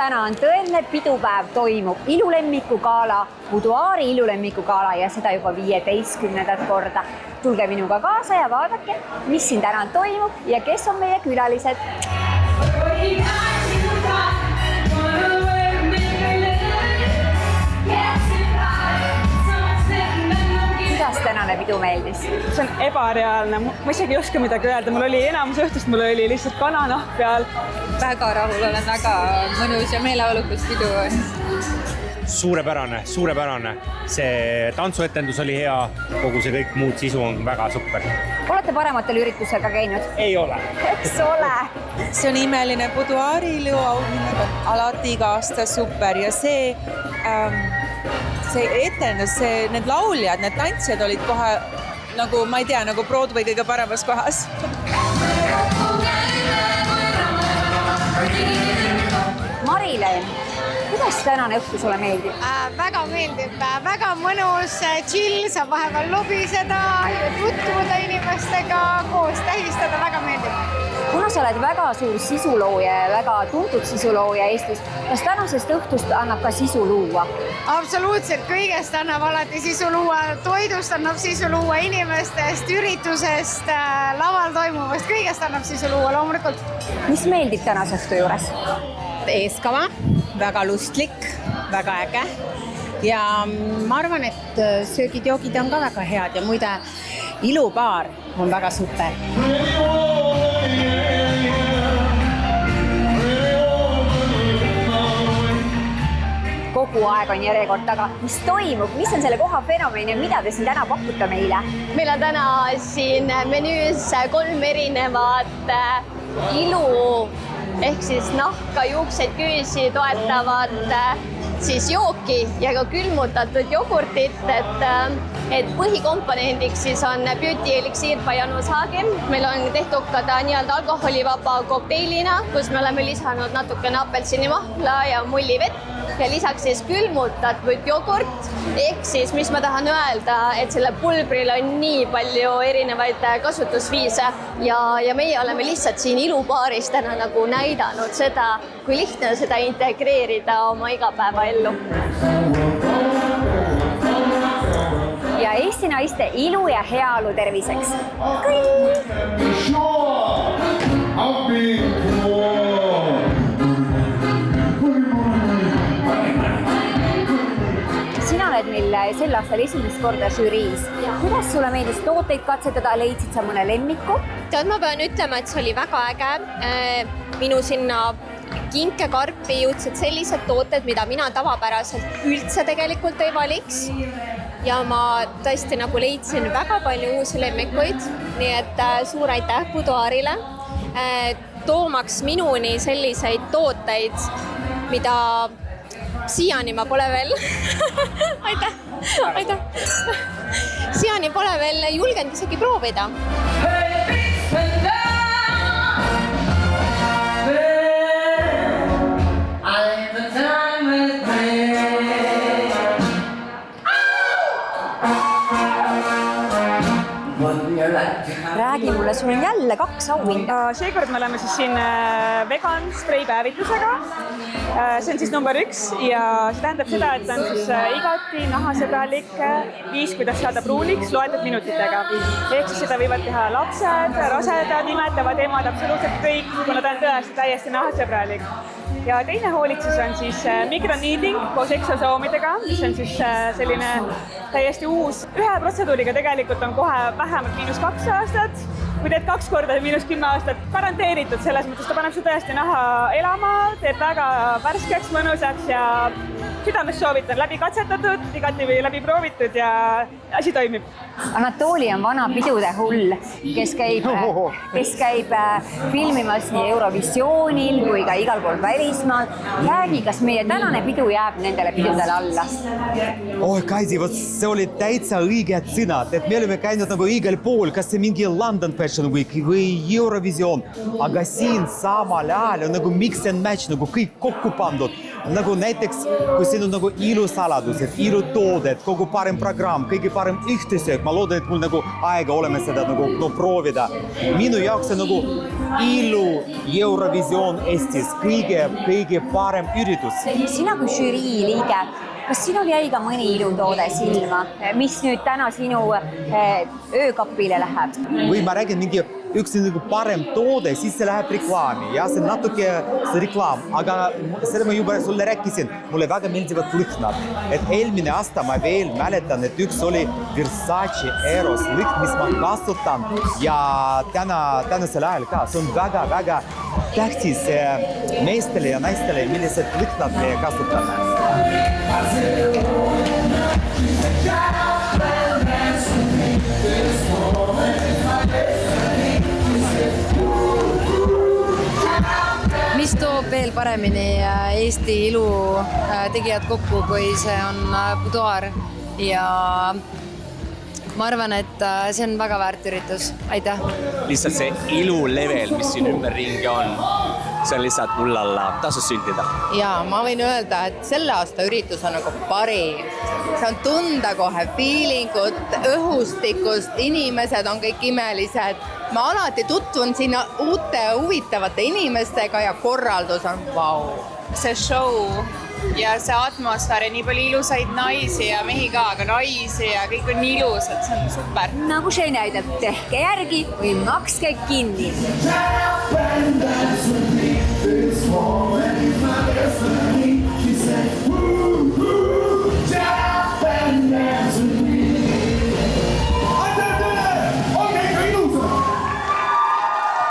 täna on tõeline pidupäev, toimub ilulemmiku gala, Buduaari ilulemmiku gala ja seda juba 15. korda. Tulge minuga kaasa ja vaadake, mis siin täna toimub ja kes on meie külalised. Kuidas tänane pidu meeldis? See on ebareaalne. Ma isegi ei oska midagi öelda. Mul oli enamus õhtust, mul oli lihtsalt kananahk peal. Väga rahul olen, väga mõnus ja meeleolukas pidu. Suurepärane. See tantsuetendus oli hea, kogu see kõik muud sisu on väga super. Olete parematel üritusel ka käinud? Ei ole. Eks ole. See on imeline Buduaari iluauhinnaga. Alati iga aasta super ja see etendus, need lauljad, need tantsijad olid kohe nagu, ma ei tea, nagu Broadway kõige paremas kohas. Marilyn, kuidas tänane õhtu sulle meeldib? Väga meeldib, väga mõnus, chill, saab vahepeal lobiseda ja tutvuda inimestega, koos tähistada, väga meeldib. Kuna sa oled väga suur sisulooja ja väga tuntud sisulooja Eestis, kas tänasest õhtust annab ka sisu luua? Absoluutselt, kõigest annab alati sisu luua, toidust annab sisu luua, inimestest, üritusest, laval toimuvast, kõigest annab sisu luua loomulikult. Mis meeldib tänase õhtu juures? Eeskava, väga lustlik, väga äge ja ma arvan, et söögid-joogid on ka väga head ja muide ilubaar on väga super. Kogu aeg on järjekord taga. Mis toimub? Mis on selle koha fenomen ja mida te siin täna pakute meile? Meil on täna siin menüüs 3 erinevat ilu ehk siis nahka, juukseid, küüsi toetavat siis jooki ja ka külmutatud jogurtit, et põhikomponendiks siis on Beauty Elixir by Janus Hagen. Meil on tehtud ka ta nii-öelda alkoholivaba kokteilina, kus me oleme lisanud natukene apelsinimahla ja mullivett ja lisaks siis külmutatud jogurt. Ehk siis, mis ma tahan öelda, et selle pulbril on nii palju erinevaid kasutusviise ja meie oleme lihtsalt siin ilubaaris täna nagu näidanud seda, kui lihtne on seda integreerida oma igapäevaellu. Ja Eesti naiste ilu ja heaolu terviseks. Sina oled meil sel aastal esimest korda žüriis. Kuidas sulle meeldis tooteid katsetada? Leidsid sa mõne lemmiku? Tead, ma pean ütlema, et see oli väga äge. Minu sinna kinkekarpi jõudsid sellised tooted, mida mina tavapäraselt üldse tegelikult ei valiks. Ja ma tõesti nagu leidsin väga palju uusi lemmikuid, nii et suur aitäh Buduaarile, toomaks minuni selliseid tooteid, mida siiani ma pole veel aitäh. Siiani pole veel julgenud isegi proovida. Räägi mulle, sul on jälle 2 auhinda. Seekord me oleme siis siin vegan spray päevitusega. See on siis number 1 ja see tähendab seda, et on siis igati nahasõbralik viis, kuidas saada pruuniks loetud minutitega. Ehk siis seda võivad teha lapsed, rasedad, imetavad emad, absoluutselt kõik, kuna ta on tõesti täiesti nahasõbralik. Ja teine hoolitsus on siis microneedling koos eksosoomidega, mis on siis selline täiesti uus. Ühe protseduuriga tegelikult on kohe vähemalt -2 aastat. Kui teed 2 korda -10 aastat, garanteeritud selles mõttes, ta paneb su tõesti naha elama, teeb väga värskeks, mõnusaks ja südames soovitan, läbi katsetatud, igati läbi proovitud ja asi toimib. Anatoli on vana pidude hull, kes käib filmimas nii Eurovisioonil kui ka igal pool välismaal. Räägi, kas meie tänane pidu jääb nendele pidudele alla? Oi, Kaisi, see oli täitsa õiged sõnad, et me oleme käinud nagu igal pool, kas see mingi London Fashion Week või Eurovisioon, aga siin samal ajal on nagu mix and match, nagu kõik kokku pandud. Nagu näiteks, kui siin on nagu ilusaladused, ilutoodet, kogu parem programm, kõige parem ühtesöök, et ma loodan, et mul nagu aega oleme seda nagu proovida. Minu jaoks see nagu ilu Eurovisioon Eestis kõige parem üritus. Sina kui žürii liige, kas sinul jäi ka mõni ilutoode silma, mis nüüd täna sinu öökapile läheb? Või ma räägin mingi üks nagu parem toode, siis see läheb reklaami ja see natuke see reklaam, aga seda ma juba sulle rääkisin, mulle väga meeldivad lõhnad. Et eelmine aasta ma veel mäletan, et üks oli Versace Eros lõhn, mis ma kasutan ja tänasel ajal ka. See on väga tähtis meestele ja naistele, millised lõhnad me kasutame. Mis toob veel paremini Eesti ilu tegijad kokku, kui see on Boudoir ja ma arvan, et see on väga väärt üritus. Aitäh! Lihtsalt see ilu level, mis siin ümberringi on, see on lihtsalt mullalla, tasus süntida. Ja ma võin öelda, et selle aasta üritus on nagu parim. See on tunda kohe feelingut, õhustikust, inimesed on kõik imelised. Ma alati tutvun sinna uute huvitavate inimestega ja korraldus on vau. See show ja see atmosfäär ja nii palju ilusaid naisi ja mehi ka, aga naisi ja kõik on nii ilusad, see on super. Nagu see näidab, tehke järgi või makske kinni.